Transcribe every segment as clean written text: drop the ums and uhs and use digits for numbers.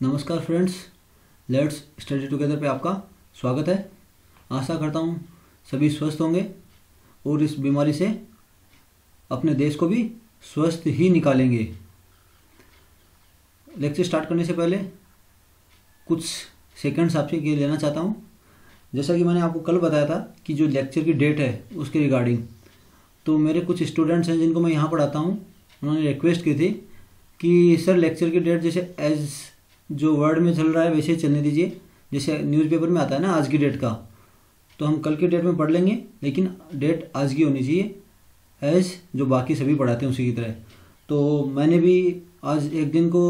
नमस्कार friends, let's study together पे आपका स्वागत है। आशा करता हूँ सभी स्वस्थ होंगे और इस बीमारी से अपने देश को भी स्वस्थ ही निकालेंगे। लेक्चर स्टार्ट करने से पहले कुछ सेकंड्स आपसे ये लेना चाहता हूँ। जैसा कि मैंने आपको कल बताया था कि जो लेक्चर की डेट है उसके रिगार्डिंग, तो मेरे कुछ स्टूडेंट्स हैं जिनको मैं यहाँ पढ़ाता हूँ, उन्होंने रिक्वेस्ट की थी कि सर लेक्चर की डेट जैसे एज जो वर्ड में चल रहा है वैसे ही चलने दीजिए, जैसे न्यूज़पेपर में आता है ना आज की डेट का, तो हम कल की डेट में पढ़ लेंगे, लेकिन डेट आज की होनी चाहिए एज जो बाकी सभी पढ़ाते हैं उसी की तरह। तो मैंने भी आज एक दिन को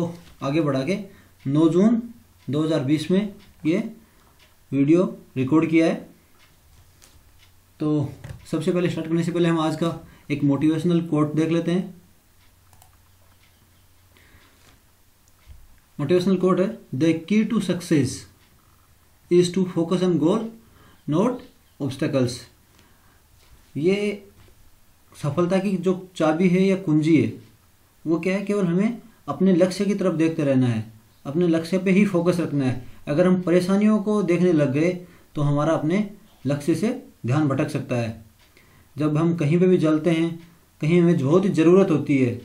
आगे बढ़ा के 9 जून 2020 में ये वीडियो रिकॉर्ड किया है। तो सबसे पहले स्टार्ट करने से पहले हम आज का एक मोटिवेशनल कोट देख लेते हैं। मोटिवेशनल कोट है, the key to success is to focus on goal not obstacles. ये सफलता की जो चाबी है या कुंजी है वो क्या है, केवल हमें अपने लक्ष्य की तरफ देखते रहना है, अपने लक्ष्य पे ही फोकस रखना है। अगर हम परेशानियों को देखने लग गए तो हमारा अपने लक्ष्य से ध्यान भटक सकता है। जब हम कहीं पे भी चलते हैं, कहीं हमें बहुत ही ज़रूरत होती है,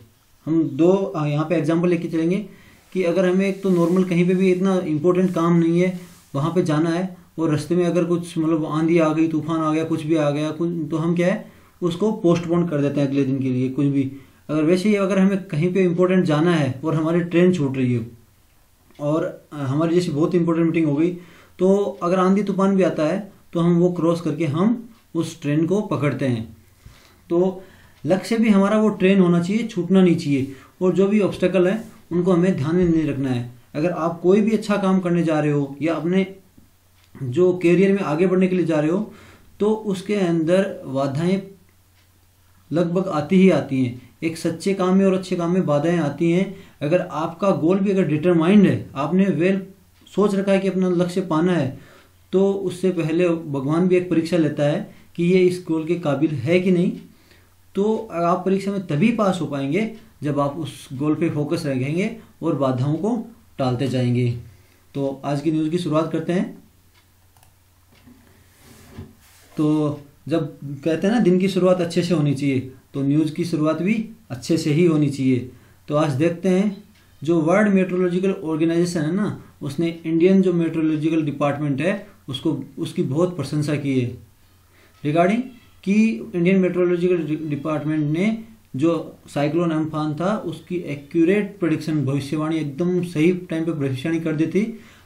हम दो यहाँ पे एग्जांपल लेके चलेंगे कि अगर हमें एक तो नॉर्मल कहीं पे भी इतना इम्पोर्टेंट काम नहीं है, वहाँ पे जाना है और रास्ते में अगर कुछ मतलब आंधी आ गई, तूफान आ गया, कुछ भी आ गया कुछ, तो हम क्या है उसको पोस्टपोन कर देते हैं अगले दिन के लिए कुछ भी। अगर वैसे ही अगर हमें कहीं पे इम्पोर्टेंट जाना है और हमारी ट्रेन छूट रही है और हमारी जैसी बहुत इंपॉर्टेंट मीटिंग हो गई, तो अगर आंधी तूफान भी आता है तो हम वो क्रॉस करके हम उस ट्रेन को पकड़ते हैं। तो लक्ष्य भी हमारा वो ट्रेन होना चाहिए, छूटना नहीं चाहिए। और जो भी ऑब्स्टेकल है उनको हमें ध्यान में नहीं रखना है। अगर आप कोई भी अच्छा काम करने जा रहे हो या अपने जो कैरियर में आगे बढ़ने के लिए जा रहे हो, तो उसके अंदर बाधाएं लगभग आती ही आती हैं। एक सच्चे काम में और अच्छे काम में बाधाएं आती हैं। अगर आपका गोल भी अगर डिटरमाइंड है, आपने वेल सोच रखा है कि अपना लक्ष्य पाना है, तो उससे पहले भगवान भी एक परीक्षा लेता है कि ये इस गोल के काबिल है कि नहीं। तो आप परीक्षा में तभी पास हो पाएंगे जब आप उस गोल पे फोकस रखेंगे और बाधाओं को टालते जाएंगे। तो आज की न्यूज़ की शुरुआत करते हैं। तो जब कहते हैं ना दिन की शुरुआत अच्छे से होनी चाहिए, तो न्यूज़ की शुरुआत भी अच्छे से ही होनी चाहिए। तो आज देखते हैं, जो वर्ल्ड मेट्रोलॉजिकल ऑर्गेनाइजेशन है ना, उसने इंडियन जो मेट्रोलॉजिकल डिपार्टमेंट है उसको उसकी बहुत प्रशंसा की है रिगार्डिंग कि इंडियन मेट्रोलॉजिकल डिपार्टमेंट ने जो साइक्लोन अम्फान था उसकी एक्यूरेट प्रेडिक्शन, भविष्यवाणी एकदम सही टाइम पे भविष्यवाणी कर दी थी।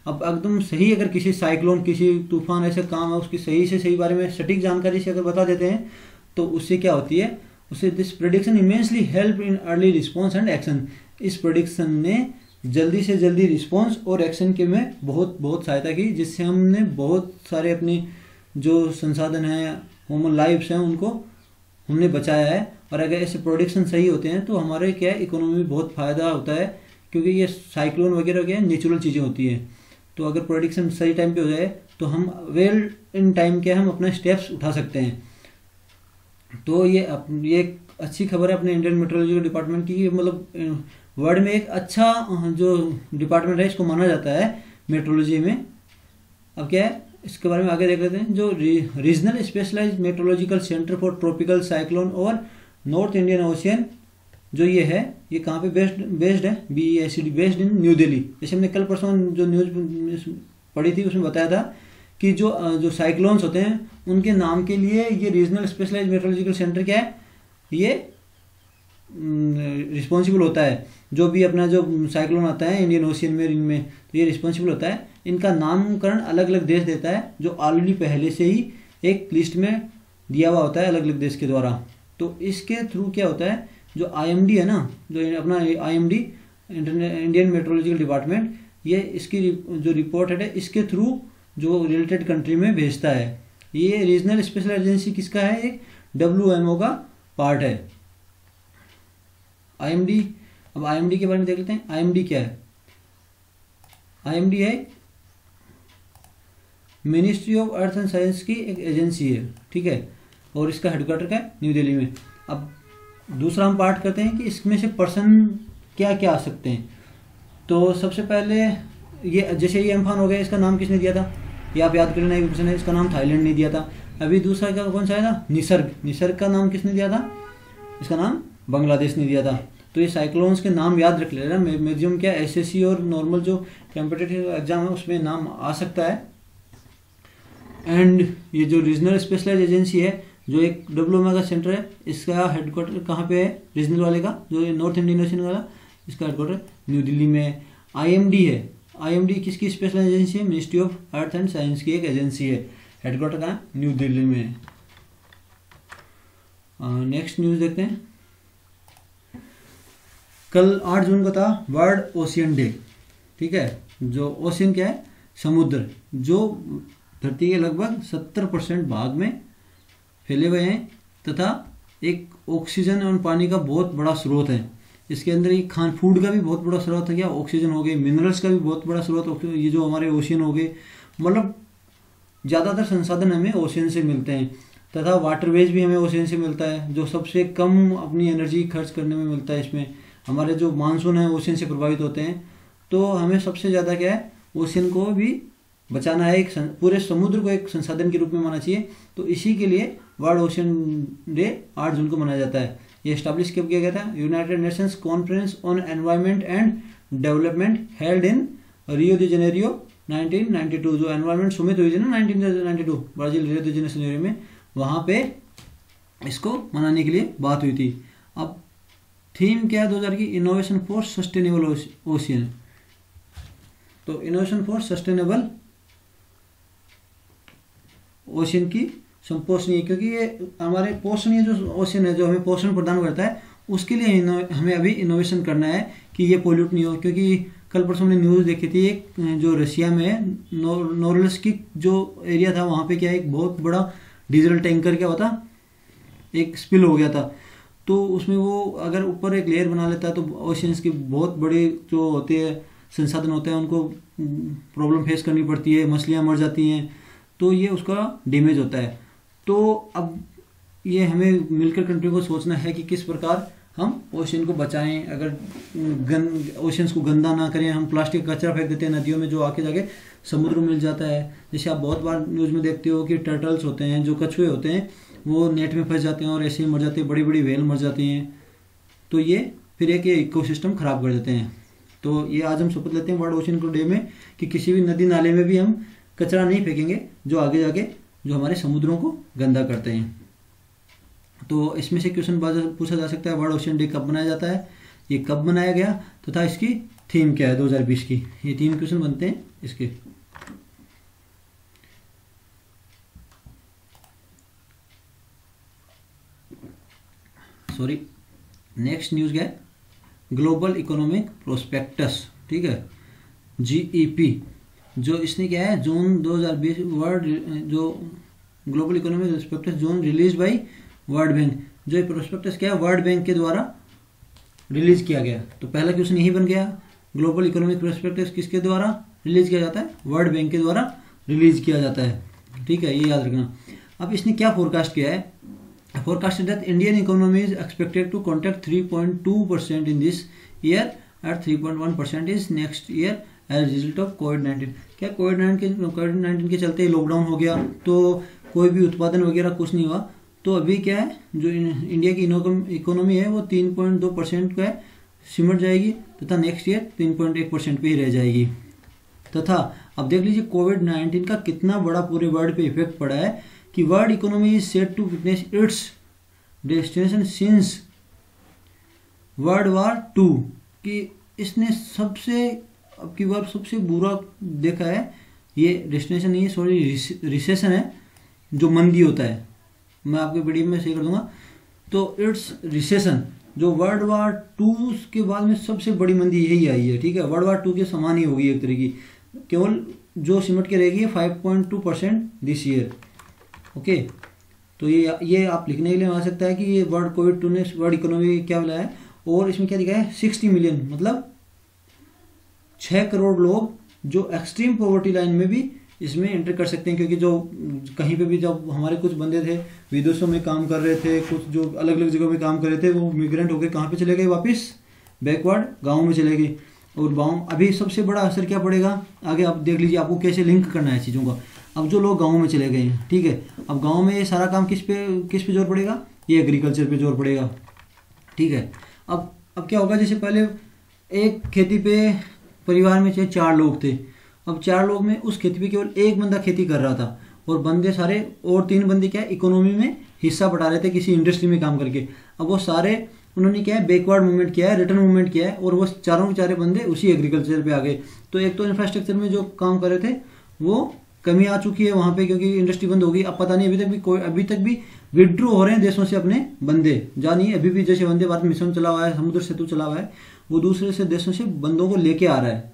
अब एकदम सही अगर किसी साइक्लोन, किसी तूफान ऐसे काम है उसकी सही से सही बारे में सटीक जानकारी से अगर बता देते हैं, तो उससे क्या होती है, उससे this prediction immensely help in early response and action. इस प्रेडिक्शन ने जल्दी से जल्दी रिस्पॉन्स और एक्शन के में बहुत सहायता की, जिससे हमने बहुत सारे अपनी जो संसाधन हैं, ह्यूमन लाइफ्स हैं, उनको हमने बचाया है। और अगर ऐसे प्रोडिक्शन सही होते हैं तो हमारे क्या है इकोनॉमी में बहुत फ़ायदा होता है, क्योंकि ये साइक्लोन वगैरह क्या नेचुरल चीज़ें होती हैं। तो अगर प्रोडिक्शन सही टाइम पे हो जाए तो हम वेल इन टाइम के हम अपने स्टेप्स उठा सकते हैं। तो ये एक अच्छी खबर है अपने इंडियन मेट्रोलॉजिकल डिपार्टमेंट की। मतलब वर्ल्ड में एक अच्छा जो डिपार्टमेंट है इसको माना जाता है मेट्रोलॉजी में। अब क्या है इसके बारे में आगे देख लेते हैं। जो regional specialised meteorological centre for tropical cyclone और नॉर्थ इंडियन ओशियन, जो ये है, ये कहाँ पे बेस्ड है, BESCD based in New Delhi. जैसे हमने कल परसों जो न्यूज़ पढ़ी थी उसमें बताया था कि जो साइक्लोन्स होते हैं उनके नाम के लिए ये रीजनल स्पेशलाइज्ड मेट्रोलॉजिकल सेंटर क्या है, ये रिस्पॉन्सिबल होता है। जो भी अपना जो साइक्लोन आता है इंडियन ओशियन में, इनमें तो ये रिस्पॉन्सिबल होता है। इनका नामकरण अलग अलग देश देता है, जो ऑलरेडी पहले से ही एक लिस्ट में दिया हुआ होता है अलग अलग देश के द्वारा। तो इसके थ्रू क्या होता है, जो IMD है ना, जो अपना IMD इंडियन मेट्रोलॉजिकल डिपार्टमेंट, ये इसकी जो रिपोर्ट है इसके थ्रू जो रिलेटेड कंट्री में भेजता है। ये रीजनल स्पेशल एजेंसी किसका है, एक WMO का पार्ट है IMD। अब IMD के बारे में देख लेते हैं। IMD क्या है, IMD है ministry of earth and science की एक एजेंसी है, ठीक है, और इसका हेडक्वार्टर क्या है, न्यू दिल्ली में। अब दूसरा हम पार्ट करते हैं कि इसमें से पर्सन क्या क्या आ सकते हैं। तो सबसे पहले ये जैसे ये अम्फान हो गया, इसका नाम किसने दिया था, ये आप याद कर लेना, एक क्वेश्चन है, इसका नाम थाईलैंड ने दिया था। अभी दूसरा का कौन सा है था, निसर्ग, निसर्ग का नाम किसने दिया था, इसका नाम बांग्लादेश ने दिया था। तो ये साइक्लोन्स के नाम याद रख लेना, मैक्सिमम क्या एसएससी और नॉर्मल जो कॉम्पिटिटिव एग्जाम है उसमें नाम आ सकता है। एंड ये जो रीजनल स्पेशलाइज एजेंसी है, जो एक डिप्लोमा का सेंटर है, इसका हेडक्वार्टर कहाँ पे है, रीजनल वाले का, जो नॉर्थ इंडियन ओशन वाला, इसका हेडक्वार्टर न्यू दिल्ली में है। आईएमडी है, आईएमडी किसकी स्पेशल एजेंसी है, ministry of earth and science की एक एजेंसी है, हेडक्वार्टर कहाँ, न्यू दिल्ली में है। नेक्स्ट न्यूज़ देखते हैं। कल 8 जून को था वर्ल्ड ओशियन डे, ठीक है। जो ओशियन क्या है, समुद्र, जो धरती के लगभग 70% भाग में फैले हुए हैं तथा एक ऑक्सीजन और पानी का बहुत बड़ा स्रोत है। इसके अंदर ये फूड का भी बहुत बड़ा स्रोत है, क्या ऑक्सीजन हो गए, मिनरल्स का भी बहुत बड़ा स्रोत, ये जो हमारे ओशियन हो गए, मतलब ज़्यादातर संसाधन हमें ओशियन से मिलते हैं। तथा वाटरवेज भी हमें ओशियन से मिलता है, जो सबसे कम अपनी एनर्जी खर्च करने में मिलता है। इसमें हमारे जो मानसून है ओशियन से प्रभावित होते हैं, तो हमें सबसे ज़्यादा क्या है, ओशियन को भी बचाना है, एक पूरे समुद्र को एक संसाधन के रूप में मानना चाहिए। तो इसी के लिए वर्ल्ड ओशियन डे 8 जून को मनाया जाता है। ये एस्टैब्लिश कब किया गया था, United Nations conference on environment and development held in Rio de Janeiro 1992, जो एनवायरनमेंट समिट हुई थी ना 1992 ब्राजील रियो डी जेनेरियो में, वहाँ पे इसको मनाने के लिए बात हुई थी। अब थीम क्या है 2000 की, इनोवेशन फॉर सस्टेनेबल ओशियन। तो इनोवेशन फॉर सस्टेनेबल ओशियन की संपोषणीय, क्योंकि ये हमारे पोषणीय जो ओशियन है, जो हमें पोषण प्रदान करता है, उसके लिए हमें अभी इनोवेशन करना है कि ये पोल्यूट नहीं हो। क्योंकि कल परसों हमने न्यूज़ देखी थी, एक जो रशिया में नोरोल्स्की जो एरिया था, वहाँ पे क्या एक बहुत बड़ा डीजल टैंकर क्या होता, एक स्पिल हो गया था। तो उसमें वो अगर ऊपर एक लेयर बना लेता है तो ओशियंस की बहुत बड़े जो होते हैं संसाधन होते हैं, उनको प्रॉब्लम फेस करनी पड़ती है, मछलियाँ मर जाती हैं, तो ये उसका डैमेज होता है। तो अब ये हमें मिलकर कंट्री को सोचना है कि किस प्रकार हम ओशियन को बचाएं। अगर ओशियंस को गंदा ना करें, हम प्लास्टिक का कचरा फेंक देते हैं नदियों में, जो आके जाके समुद्र में मिल जाता है। जैसे आप बहुत बार न्यूज़ में देखते हो कि टर्टल्स होते हैं, जो कछुए होते हैं, वो नेट में फंस जाते हैं और ऐसे ही मर जाते हैं, बड़ी बड़ी व्हेल मर जाती हैं। तो ये फिर एक इकोसिस्टम खराब कर देते हैं। तो ये आज हम शपथ लेते हैं वर्ल्ड ओशियन डे में कि किसी भी नदी नाले में भी हम कचरा नहीं फेंकेंगे, जो आगे जाके जो हमारे समुद्रों को गंदा करते हैं। तो इसमें से क्वेश्चन पूछा जा सकता है, वर्ल्ड ओशियन डे कब मनाया जाता है, ये कब मनाया गया, तथा इसकी थीम क्या है 2020 की। ये 3 क्वेश्चन बनते हैं इसके। सॉरी, नेक्स्ट न्यूज़ क्या है, ग्लोबल इकोनॉमिक प्रोस्पेक्टस, ठीक है, GEP, जो इसने क्या है जून 2020 वर्ल्ड जो global economic prospectus June release by world bank, जो ये प्रोस्पेक्टस क्या है वर्ल्ड बैंक के द्वारा रिलीज किया गया। तो पहला क्वेश्चन यही बन गया, ग्लोबल इकोनॉमिक प्रोस्पेक्टस किसके द्वारा रिलीज किया जाता है, वर्ल्ड बैंक के द्वारा रिलीज किया जाता है, ठीक है, ये याद रखना। अब इसने क्या फोरकास्ट किया है, forecasted that Indian economy is expected to contract 3.2% in this year at 3.1% is next year as a result of COVID-19। क्या कोविड 19 के चलते लॉकडाउन हो गया, तो कोई भी उत्पादन वगैरह कुछ नहीं हुआ। तो अभी क्या है, जो इंडिया की इकोनॉमी है वो 3.2% का सिमट जाएगी, तथा नेक्स्ट ईयर 3.1% पे ही रह जाएगी। तथा अब देख लीजिए कोविड-19 का कितना बड़ा पूरे वर्ल्ड पे इफेक्ट पड़ा है कि world economy is set to witness its destination since world war 2, कि इसने सबसे अब की बार सबसे बुरा देखा है। ये डेस्टिनेशन नहीं है, सॉरी रिसेशन है, जो मंदी होता है, मैं आपके वीडियो में शेयर कर दूंगा। तो इट्स रिसेशन जो वर्ल्ड वॉर 2 के बाद में सबसे बड़ी मंदी यही आई है, ठीक है, वर्ल्ड वॉर 2 के समान ही होगी एक तरह की, केवल जो सिमट के रहेगी 5.2% दिस ईयर। ओके, तो ये आप लिखने के लिए आ सकता है कि ये वर्ल्ड कोविड-2 ने वर्ल्ड इकोनॉमी क्या बोला है। और इसमें क्या दिखा है 60 मिलियन, मतलब 6 करोड़ लोग जो एक्सट्रीम पॉवर्टी लाइन में भी इसमें एंटर कर सकते हैं। क्योंकि जो कहीं पे भी जब हमारे कुछ बंदे थे विदेशों में काम कर रहे थे, कुछ जो अलग अलग जगहों में काम कर रहे थे, वो मिग्रेंट होकर कहाँ पे चले गए, वापस बैकवर्ड गाँव में चले गए। और गाँव, अभी सबसे बड़ा असर क्या पड़ेगा आगे आप देख लीजिए, आपको कैसे लिंक करना है चीज़ों का। अब जो लोग गाँव में चले गए हैं, ठीक है, अब गाँव में ये सारा काम किस पे जोर पड़ेगा, ये एग्रीकल्चर पे जोर पड़ेगा, ठीक है। अब क्या होगा, जैसे पहले एक खेती पे परिवार में चाहे 4 लोग थे, अब 4 लोग में उस खेती पे केवल एक बंदा खेती कर रहा था और बंदे सारे और 3 बंदे क्या है इकोनॉमी में हिस्सा बढ़ा रहे थे किसी इंडस्ट्री में काम करके। अब वो सारे उन्होंने क्या है बैकवर्ड मूवमेंट किया है, रिटर्न मूवमेंट किया है, और वो चारों के चारे बंदे उसी एग्रीकल्चर पे आ गए। तो एक तो इंफ्रास्ट्रक्चर में जो काम कर रहे थे वो कमी आ चुकी है वहाँ पे, क्योंकि इंडस्ट्री बंद होगी। अब पता नहीं अभी तक भी विड्रॉ हो रहे हैं देशों से अपने बंदे, जानिए अभी भी जैसे वंदे भारत मिशन चला हुआ है, समुद्र सेतु चला हुआ है, वो दूसरे से देशों से बंदों को लेके आ रहा है।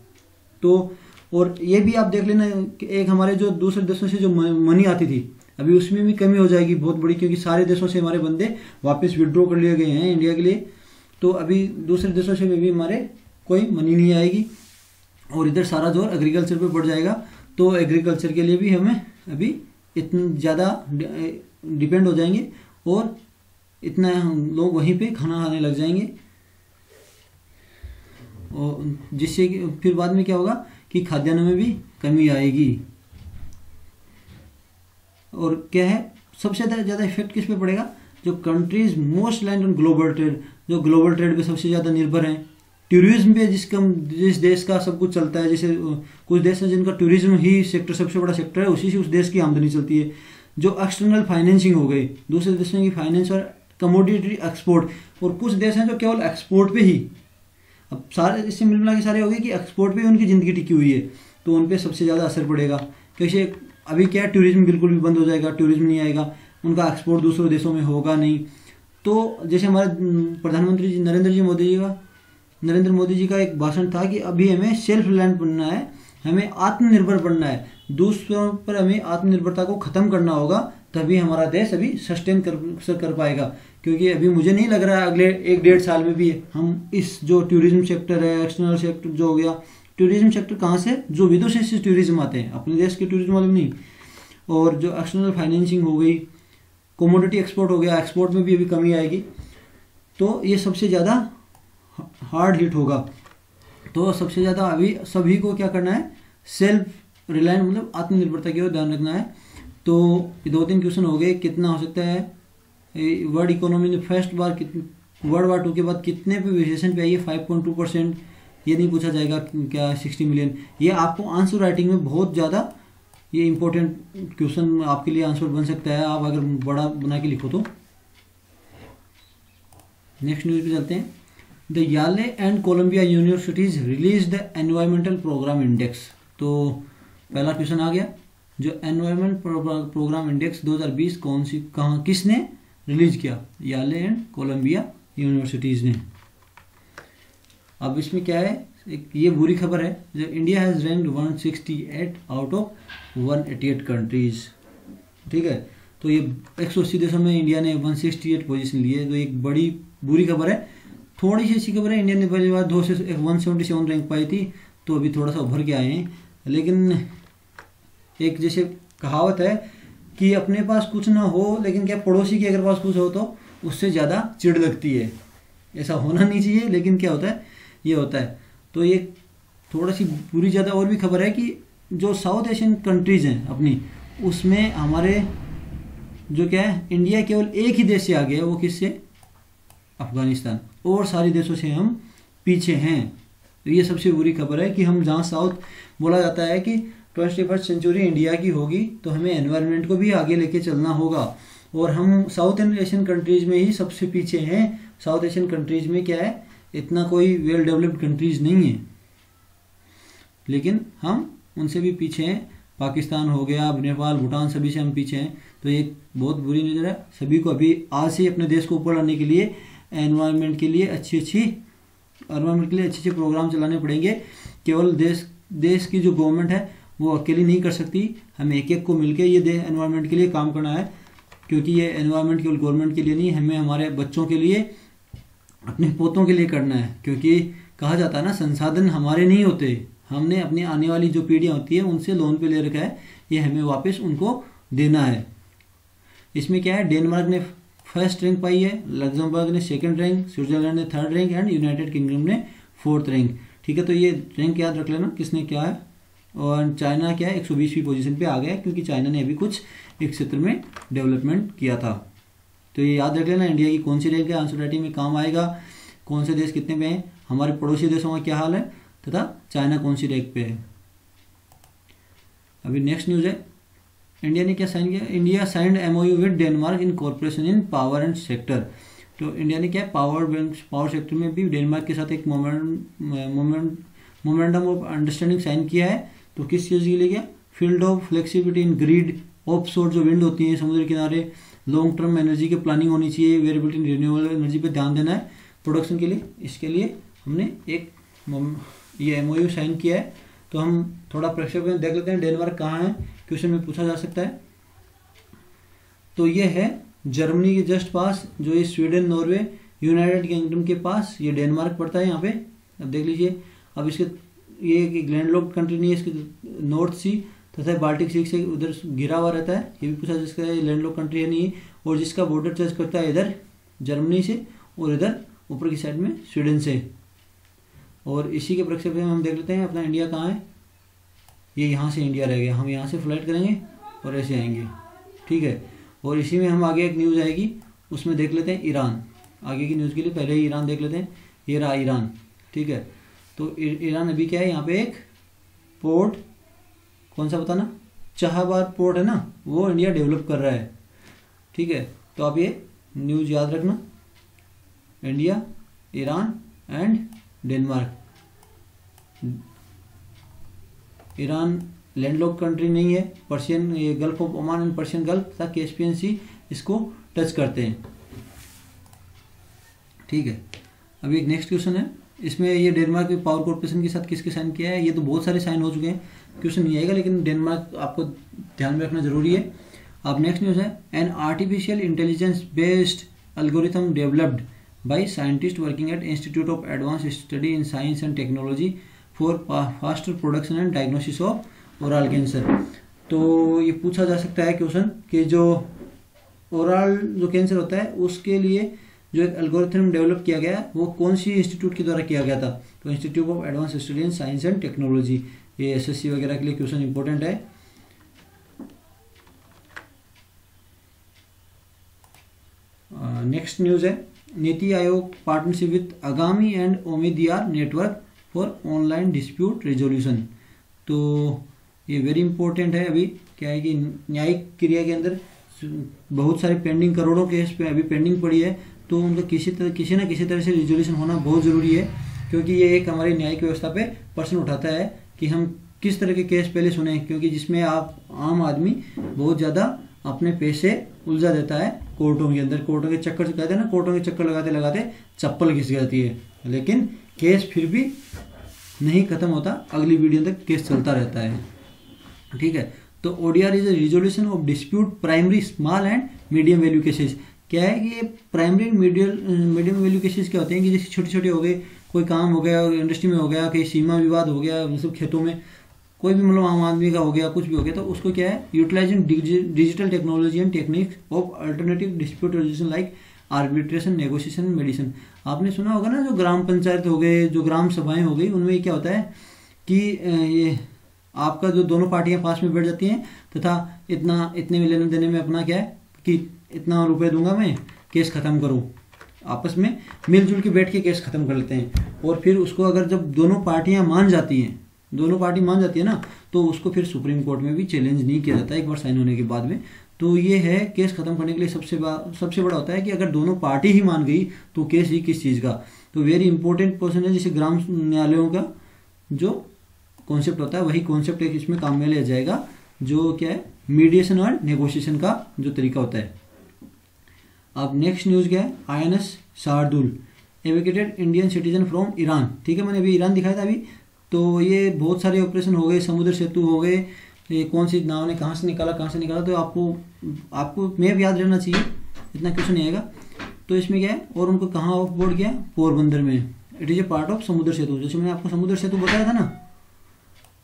तो और ये भी आप देख लेना कि एक हमारे जो दूसरे देशों से जो मनी आती थी अभी उसमें भी कमी हो जाएगी बहुत बड़ी, क्योंकि सारे देशों से हमारे बंदे वापस विड्रॉ कर लिए गए हैं इंडिया के लिए। तो अभी दूसरे देशों से भी हमारे कोई मनी नहीं आएगी और इधर सारा जोर एग्रीकल्चर पे बढ़ जाएगा। तो एग्रीकल्चर के लिए भी हमें अभी इतना ज़्यादा डिपेंड हो जाएंगे और इतना हम लोग वहीं पे खाना खाने लग जाएंगे, और जिससे कि फिर बाद में क्या होगा कि खाद्यान्न में भी कमी आएगी। और क्या है सबसे ज़्यादा इफेक्ट किस पे पड़ेगा, जो countries most land on global trade, जो ग्लोबल ट्रेड पे सबसे ज़्यादा निर्भर हैं, टूरिज्म पे जिस देश का सब कुछ चलता है, जैसे कुछ देश हैं जिनका टूरिज्म ही सेक्टर सबसे बड़ा सेक्टर है, उसी से उस देश की आमदनी चलती है। जो एक्सटर्नल फाइनेंसिंग हो गई, दूसरे देशों की फाइनेंस और कमोडिटी एक्सपोर्ट, और कुछ देश हैं जो केवल एक्सपोर्ट पे ही, अब सारे इससे मिला के सारे हो गए कि एक्सपोर्ट पे ही उनकी ज़िंदगी टिकी हुई है, तो उन पर सबसे ज़्यादा असर पड़ेगा। क्योंकि अभी क्या टूरिज्म बिल्कुल भी बंद हो जाएगा, टूरिज्म नहीं आएगा, उनका एक्सपोर्ट दूसरे देशों में होगा नहीं। तो जैसे हमारे प्रधानमंत्री जी नरेंद्र मोदी जी का एक भाषण था कि अभी हमें सेल्फ रिलायंट बनना है, हमें आत्मनिर्भर बनना है, दूसरों पर हमें आत्मनिर्भरता को ख़त्म करना होगा, तभी हमारा देश अभी सस्टेन कर पाएगा। क्योंकि अभी मुझे नहीं लग रहा है अगले 1-1.5 साल में भी हम इस जो टूरिज्म सेक्टर है, एक्सटर्नल सेक्टर जो हो गया, टूरिज्म सेक्टर कहाँ से, जो विदेशों से टूरिज्म आते हैं, अपने देश के टूरिज्म वाले नहीं, और जो एक्सटर्नल फाइनेंसिंग हो गई, कमोडिटी एक्सपोर्ट हो गया, एक्सपोर्ट में भी अभी कमी आएगी। तो ये सबसे ज़्यादा हार्ड हिट होगा। तो सबसे ज़्यादा अभी सभी को क्या करना है, सेल्फ रिलायंट मतलब आत्मनिर्भरता की ओर ध्यान रखना है। तो 2-3 क्वेश्चन हो गए, कितना हो सकता है वर्ल्ड इकोनॉमी ने फर्स्ट बार वर्ल्ड वार 2 के बाद कितने पे रिसेशन पे आई है, 5.2%। ये नहीं पूछा जाएगा क्या 60 मिलियन, ये आपको आंसर राइटिंग में बहुत ज़्यादा ये इंपॉर्टेंट क्वेश्चन आपके लिए आंसर बन सकता है, आप अगर बड़ा बना के लिखो तो। नेक्स्ट न्यूज़ पे चलते हैं। The Yale and Columbia universities release the environmental programme index. तो पहला क्वेश्चन आ गया, जो एनवायरमेंट प्रोग्राम इंडेक्स 2020 कहाँ किसने रिलीज किया, याले एंड कोलंबिया यूनिवर्सिटीज़ ने। अब इसमें क्या है, एक ये बुरी खबर है, जो India has ranked 168 out of 188 countries, ठीक है। तो ये 180 देशों में इंडिया ने 168 पोजीशन ली है, तो एक बड़ी बुरी खबर है। थोड़ी सी अच्छी खबर है, इंडिया ने पहली बार 2 से 177 रैंक पाई थी, तो अभी थोड़ा सा उभर के आए हैं। लेकिन एक जैसे कहावत है कि अपने पास कुछ ना हो लेकिन क्या पड़ोसी के अगर पास कुछ हो तो उससे ज़्यादा चिढ़ लगती है। ऐसा होना नहीं चाहिए, लेकिन क्या होता है, ये होता है। तो ये थोड़ा सी बुरी ज़्यादा और भी खबर है कि जो साउथ एशियन कंट्रीज़ हैं अपनी, उसमें हमारे जो क्या है, इंडिया केवल एक ही देश से आगे है, वो किससे, अफगानिस्तान, और सारे देशों से हम पीछे हैं। तो ये सबसे बुरी खबर है कि हम जहाँ साउथ बोला जाता है कि 21st सेंचुरी इंडिया की होगी, तो हमें एनवायरनमेंट को भी आगे लेके चलना होगा, और हम साउथ एशियन कंट्रीज़ में ही सबसे पीछे हैं। साउथ एशियन कंट्रीज़ में क्या है, इतना कोई वेल डेवलप्ड कंट्रीज़ नहीं है, लेकिन हम उनसे भी पीछे हैं। पाकिस्तान हो गया, नेपाल, भूटान, सभी से हम पीछे हैं। तो ये बहुत बुरी नज़र है। सभी को अभी आज से अपने देश को ऊपर लाने के लिए एनवायरनमेंट के लिए अच्छे प्रोग्राम चलाने पड़ेंगे। केवल देश की जो गवर्नमेंट है वो अकेली नहीं कर सकती, हमें एक को मिलकर ये एनवायरनमेंट के लिए काम करना है। क्योंकि ये एनवायरनमेंट केवल गवर्नमेंट के लिए नहीं, हमें हमारे बच्चों के लिए, अपने पोतों के लिए करना है। क्योंकि कहा जाता है ना, संसाधन हमारे नहीं होते, हमने अपनी आने वाली जो पीढ़ियाँ होती है उनसे लोन पे ले रखा है, ये हमें वापस उनको देना है। इसमें क्या है, डेनमार्क ने फर्स्ट रैंक पाई है, लग्जमबर्ग ने सेकंड रैंक, स्विट्जरलैंड ने third rank and United kingdom ने 4th रैंक। ठीक है, तो ये रैंक याद रख लेना किसने क्या है। और चाइना क्या है 120वीं पोजीशन पे आ गया क्योंकि चाइना ने अभी कुछ एक क्षेत्र में डेवलपमेंट किया था। तो ये याद रख लेना इंडिया की कौन सी रैंक है, आंसर राइटिंग में काम आएगा। कौन से देश कितने पे हैं, हमारे पड़ोसी देशों का क्या हाल है, तथा चाइना कौन सी रैंक पे है। अभी नेक्स्ट न्यूज़ है, इंडिया ने क्या साइन किया, India signed MOU with Denmark in corporation in power and sector. तो इंडिया ने क्या पावर सेक्टर में भी डेनमार्क के साथ एक मोमेंटम ऑफ अंडरस्टैंडिंग साइन किया है। तो किस चीज़ के लिए क्या, field of flexibility in grid, offshore जो विंड होती है समुद्र किनारे, लॉन्ग टर्म एनर्जी की प्लानिंग होनी चाहिए, वेरिएबिलिटी इन रिन्यूएबल एनर्जी पे ध्यान देना है प्रोडक्शन के लिए। इसके लिए हमने एक ये MOU साइन किया है। तो हम थोड़ा प्रक्षेप में देख लेते हैं डेनमार्क कहाँ है, क्वेश्चन में पूछा जा सकता है। तो ये है जर्मनी के जस्ट पास, जो ये स्वीडन, नॉर्वे, यूनाइटेड किंगडम के पास ये डेनमार्क पड़ता है यहाँ पे। अब देख लीजिए, अब इसके ये एक लैंडलॉक्ड कंट्री नहीं है, इसके नॉर्थ सी तथा बाल्टिक सी से उधर घिरा हुआ रहता है। ये भी पूछा जा सकता है लैंडलॉक्ड कंट्री है नहीं, और जिसका बॉर्डर टच करता है इधर जर्मनी से और इधर ऊपर की साइड में स्वीडन से। और इसी के प्रक्षेप में हम देख लेते हैं अपना इंडिया कहाँ है, ये यहाँ से इंडिया रह गया। हम यहाँ से फ्लाइट करेंगे और ऐसे आएंगे, ठीक है। और इसी में हम आगे एक न्यूज़ आएगी, उसमें देख लेते हैं ईरान। आगे की न्यूज़ के लिए पहले ही ईरान देख लेते हैं। ये रहा ईरान, ठीक है। तो ईरान अभी क्या है, यहाँ पे एक पोर्ट, कौन सा बताना, चाहबार पोर्ट है ना, वो इंडिया डेवलप कर रहा है, ठीक है। तो आप ये न्यूज़ याद रखना, India, Iran and Denmark. Iran landlocked country नहीं है, पर्शियन, ये gulf of Oman and Persian gulf तथा कैस्पियन सी इसको टच करते हैं, ठीक है। अभी एक नेक्स्ट क्वेश्चन है, इसमें ये डेनमार्क के पावर कॉर्पोरेशन के साथ किसके साइन किया है। ये तो बहुत सारे साइन हो चुके हैं, क्वेश्चन नहीं आएगा, लेकिन डेनमार्क आपको ध्यान में रखना जरूरी है। अब नेक्स्ट न्यूज़ है, an artificial intelligence based algorithm developed by scientist working at institute of advance study in science and technology for faster production and diagnosis of oral cancer. तो ये पूछा जा सकता है क्वेश्चन कि जो ओरल जो कैंसर होता है उसके लिए जो एक एल्गोरिथम डेवलप किया गया है वो कौन सी इंस्टीट्यूट के द्वारा किया गया था। तो institute of advance study in science and technology, ये SSC वगैरह के लिए क्वेश्चन इंपॉर्टेंट है। नेक्स्ट न्यूज़ है, NITI Aayog partnership with Agami and Omidyar network for online dispute resolution. तो ये वेरी इंपॉर्टेंट है। अभी क्या है कि न्यायिक क्रिया के अंदर बहुत सारे पेंडिंग, करोड़ों केस पे अभी पेंडिंग पड़ी है, तो उनका किसी ना किसी तरह से रिजोल्यूशन होना बहुत ज़रूरी है, क्योंकि ये एक हमारी न्यायिक व्यवस्था पे प्रश्न उठाता है कि हम किस तरह के केस पहले सुने, क्योंकि जिसमें आप आम आदमी बहुत ज़्यादा अपने पैसे उलझा देता है कोर्टों के अंदर। कोर्टों के चक्कर, कहते हैं ना, कोर्टों के चक्कर लगाते लगाते चप्पल घिस जाती है, लेकिन केस फिर भी नहीं खत्म होता, अगली वीडियो तक केस चलता रहता है, ठीक है। तो ODR is a resolution of dispute primary small and medium value cases. क्या है कि ये प्राइमरी मीडियम वैल्यू केसेस क्या होते हैं कि जैसे छोटे छोटे हो गए, कोई काम हो गया इंडस्ट्री में, हो गया कहीं सीमा विवाद हो गया, मतलब खेतों में कोई भी, मतलब आम आदमी का हो गया, कुछ भी हो गया, तो उसको क्या है, utilising digital technology and techniques of alternative dispute resolution like arbitration, negotiation, medicine. आपने सुना होगा ना, जो ग्राम पंचायत हो गए, जो ग्राम सभाएं हो गई, उनमें क्या होता है कि ये आपका जो दोनों पार्टियां पास में बैठ जाती हैं तथा इतने में लेने देने में अपना क्या है कि इतना रुपए दूंगा मैं, केस खत्म करूं, आपस में मिलजुल के बैठ के केस खत्म कर लेते हैं। और फिर उसको अगर जब दोनों पार्टियां मान जाती हैं, दोनों पार्टी मान जाती है ना, तो उसको फिर सुप्रीम कोर्ट में भी चैलेंज नहीं किया जाता एक बार साइन होने के बाद में। तो ये है केस खत्म करने के लिए सबसे बड़ा होता है कि अगर दोनों पार्टी ही मान गई तो केस ही किस चीज़ का। तो वेरी इंपॉर्टेंट पोर्शन है, जैसे ग्राम न्यायालयों का जो कॉन्सेप्ट होता है वही कॉन्सेप्ट एक इसमें काम में लिया जाएगा, जो क्या है, मीडिएशन और नेगोशिएशन का जो तरीका होता है। अब नेक्स्ट न्यूज़ क्या है, INS Shardul evacuated Indian citizen from Iran. ठीक है, मैंने अभी ईरान दिखाया था अभी। तो ये बहुत सारे ऑपरेशन हो गए, समुद्र सेतु हो गए, ये कौन सी नाव ने कहाँ से निकाला, तो आपको मैप याद रहना चाहिए, इतना क्वेश्चन नहीं आएगा। तो इसमें क्या है, और उनको कहाँ ऑफ बोर्ड किया, पोरबंदर में। It is a part of समुद्र सेतु। जैसे मैंने आपको समुद्र सेतु बताया था ना,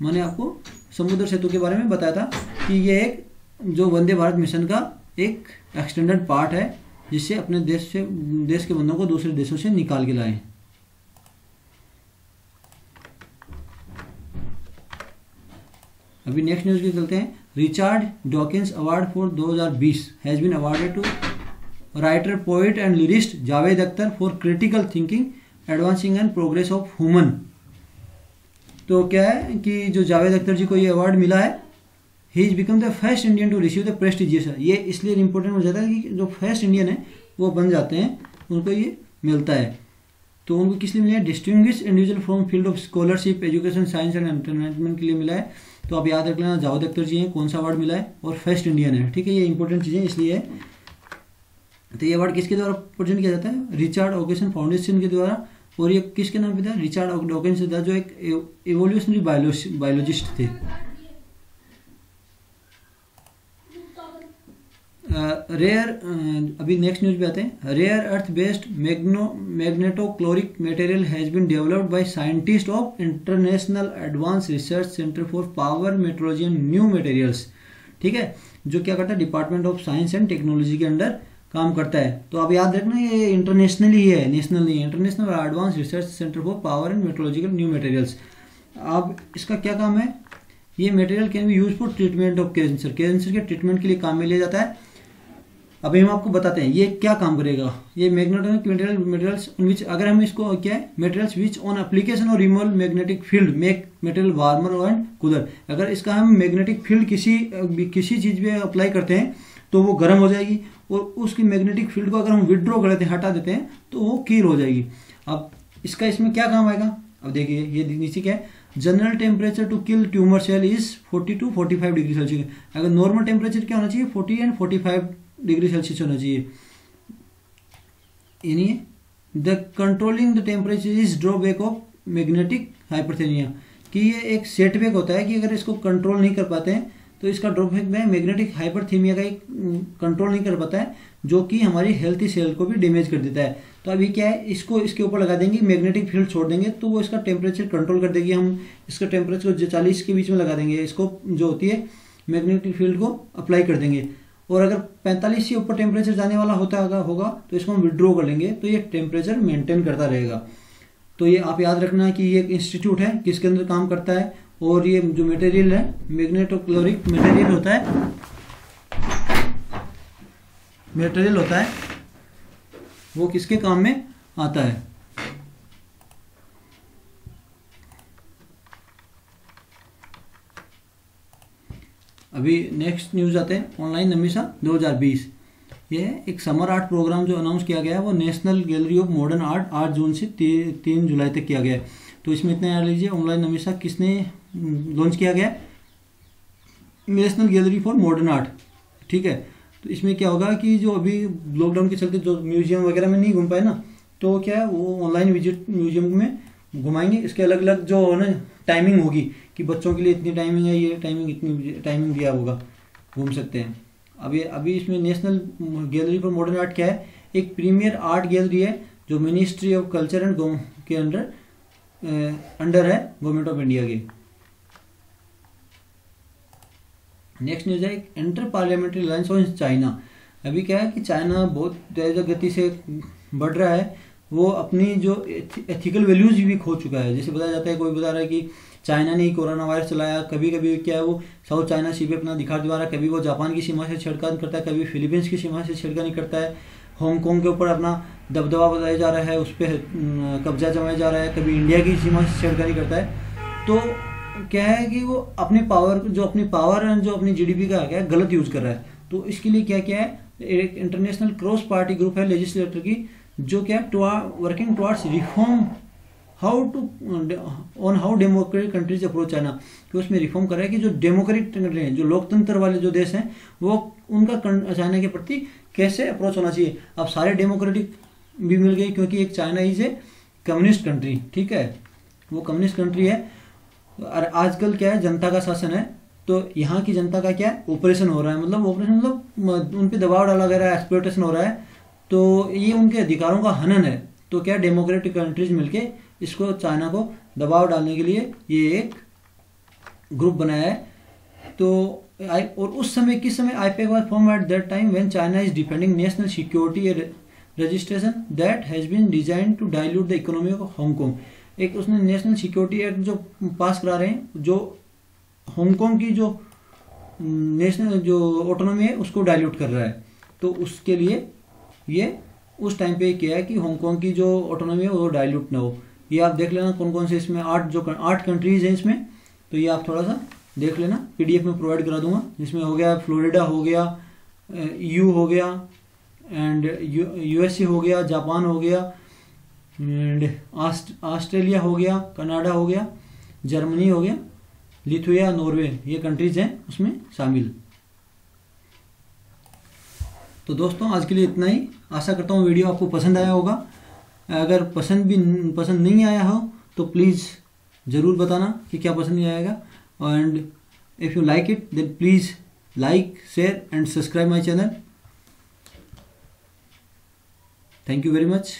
मैंने आपको समुद्र सेतु के बारे में बताया था कि ये एक जो वंदे भारत मिशन का एक एक्सटेंडेड पार्ट है, जिससे अपने देश के बंदों को दूसरे देशों से निकाल के लाए। अभी नेक्स्ट न्यूज की चलते हैं। Richard Dawkins award for 2020 has been awarded to writer, poet and lyricist Javed Akhtar for critical thinking, advancing and progress of human. तो क्या है कि जो जावेद अख्तर जी को ये अवार्ड मिला है, he is become the first Indian to receive the prestigious. ये इसलिए इंपॉर्टेंट हो जाता है कि जो फर्स्ट इंडियन है वो बन जाते हैं, उनको ये मिलता है। तो उनको किस लिए मिला है? Distinguish individual from field of scholarship, education, science and entertainment के लिए मिला है। तो आप याद रख लेना जावेद अख्तर जी हैं, कौन सा अवार्ड मिला है और फर्स्ट इंडियन है। ठीक है, ये इंपॉर्टेंट चीज़ें इसलिए है। तो ये अवार्ड किसके द्वारा प्रेजेंट किया जाता है? रिचार्ड डॉकिंस फाउंडेशन के द्वारा। और ये किसके नाम पे था? रिचार्ड डॉकिंस था, जो एक इवोल्यूशनरी बायोलॉजिस्ट थे। रेयर, अभी नेक्स्ट न्यूज पे आते हैं। Rare earth based magnetocaloric material has been developed by scientist of international advance research centre for power metallurgy and new materials. ठीक है, जो क्या करता है? Department of science and technology के अंडर काम करता है। तो आप याद रखना ये इंटरनेशनली है, नेशनल नहीं है। International advance research centre for power and metallurgical new materials. अब इसका क्या काम है? ये material can be use for treatment of cancer. Cancer के ट्रीटमेंट के लिए काम में लिया जाता है। अभी हम आपको बताते हैं ये क्या काम करेगा। ये मैग्नेटिक मटेरियल्स विच, अगर हम इसको क्या है, मटेरियल्स विच ऑन एप्लीकेशन और removal magnetic field make material warmer and cooler. अगर इसका हम मैग्नेटिक फील्ड किसी चीज पे अप्लाई करते हैं तो वो गर्म हो जाएगी, और उसकी मैग्नेटिक फील्ड को अगर हम विड्रॉ कर देते हैं, हटा देते हैं, तो वो कील हो जाएगी। अब इसका इसमें क्या काम आएगा? अब देखिए ये नीचे क्या है? General temperature to kill tumour cell is 40 to 45 degree Celsius. अगर नॉर्मल टेम्परेचर क्या होना चाहिए? 40 and 45 डिग्री सेल्सियस होना चाहिए। यानी the controlling the temperature is drawback of magnetic hyperthermia, कि ये एक सेटबैक होता है कि अगर इसको कंट्रोल नहीं कर पाते हैं तो इसका ड्रॉबैक में मैग्नेटिक हाइपरथीमिया का एक कंट्रोल नहीं कर पाता है, जो कि हमारी हेल्थी सेल को भी डैमेज कर देता है। तो अभी क्या है, इसको इसके ऊपर लगा देंगे, मैग्नेटिक फील्ड छोड़ देंगे तो वो इसका टेम्परेचर कंट्रोल कर देगी। हम इसका टेम्परेचर को 40 के बीच में लगा देंगे, इसको जो होती है मैग्नेटिक फील्ड को अप्लाई कर देंगे। और अगर 45 से ऊपर टेम्परेचर जाने वाला होगा तो इसको हम विड्रॉ कर लेंगे, तो ये टेम्परेचर मेंटेन करता रहेगा। तो ये आप याद रखना है कि ये एक इंस्टीट्यूट है, किसके अंदर काम करता है। और ये जो मटेरियल है मैग्नेटोक्लोरिक मटेरियल होता है, वो किसके काम में आता है? अभी नेक्स्ट न्यूज आते हैं। ऑनलाइन नमीसा 2020, ये है एक समर आर्ट प्रोग्राम जो अनाउंस किया गया है, वो national gallery of modern art 8 जून से 3 जुलाई तक किया गया है। तो इसमें इतना याद लीजिए, ऑनलाइन नमीसा किसने लॉन्च किया गया? National gallery for modern art. ठीक है, तो इसमें क्या होगा कि जो अभी लॉकडाउन के चलते जो म्यूजियम वगैरह में नहीं घूम पाए ना, तो क्या है वो ऑनलाइन विजिट म्यूजियम में घुमाएंगे। इसके अलग अलग जो है ना टाइमिंग होगी कि बच्चों के लिए इतनी टाइमिंग है, ये टाइमिंग इतनी टाइमिंग दिया होगा, घूम सकते हैं। अभी इसमें national gallery for modern art क्या है? एक प्रीमियर आर्ट गैलरी है जो मिनिस्ट्री ऑफ कल्चर एंड के अंडर है, गवर्नमेंट ऑफ इंडिया के। नेक्स्ट न्यूज है inter parliamentary alliance on China. अभी क्या है कि चाइना बहुत तेज गति से बढ़ रहा है, वो अपनी जो एथिकल वैल्यूज भी खो चुका है। जैसे बताया जाता है, कोई बता रहा है कि चाइना ने ही कोरोना वायरस चलाया, कभी कभी क्या है वो साउथ चाइना सी पे अपना दिखा दिवा रहा है, कभी वो जापान की सीमा से छेड़खानी करता है, कभी फिलीपींस की सीमा से छेड़खानी करता है, हांगकांग के ऊपर अपना दबदबा बताया जा रहा है, उस पर कब्जा जमाया जा रहा है, कभी इंडिया की सीमा से छेड़खानी करता है। तो क्या है कि वो अपनी पावर जो अपनी जीडीपी का क्या है गलत यूज कर रहा है। तो इसके लिए क्या क्या है, एक इंटरनेशनल क्रॉस पार्टी ग्रुप है लेजिस्लेटर की, जो क्या working towards reform how democratic countries approach China, कि उसमें रिफॉर्म कर रहा है कि जो डेमोक्रेटिक कंट्री हैं, जो लोकतंत्र वाले जो देश हैं, वो उनका चाइना के प्रति कैसे अप्रोच होना चाहिए। अब सारे डेमोक्रेटिक भी मिल गए, क्योंकि एक China is a communist country. ठीक है, वो कम्युनिस्ट कंट्री है। और आजकल क्या है, जनता का शासन है, तो यहाँ की जनता का क्या है, ऑपरेशन हो रहा है, मतलब उन पे दबाव डाला गया है, एक्सप्लॉयटेशन हो रहा है, तो ये उनके अधिकारों का हनन है। तो क्या डेमोक्रेटिक कंट्रीज मिलके इसको चाइना को दबाव डालने के लिए ये एक ग्रुप बनाया है। तो और उस समय किस समय IPAC was form at that time when China is defending national security registration that has been design to dilute the economy of Hong Kong. एक उसने नेशनल सिक्योरिटी एक्ट जो पास करा रहे हैं, जो हांगकांग की जो नेशनल जो ऑटोनॉमी है उसको डाइल्यूट कर रहा है। तो उसके लिए ये उस टाइम पे किया है कि हांगकांग की जो ऑटोनॉमी है वो डाइल्यूट ना हो। ये आप देख लेना कौन कौन से इसमें 8 कंट्रीज हैं इसमें, तो ये आप थोड़ा सा देख लेना, पीडीएफ में प्रोवाइड करा दूंगा। जिसमें हो गया फ्लोरिडा हो गया, EU हो गया, एंड USA हो गया, जापान हो गया, एंड ऑस्ट्रेलिया हो गया, कनाडा हो गया, जर्मनी हो गया, लिथुया, नॉर्वे, ये कंट्रीज हैं उसमें शामिल। तो दोस्तों आज के लिए इतना ही। आशा करता हूँ वीडियो आपको पसंद आया होगा। अगर पसंद नहीं आया हो तो प्लीज़ ज़रूर बताना कि क्या पसंद नहीं आएगा। And if you like it then please like, share and subscribe my channel. Thank you very much.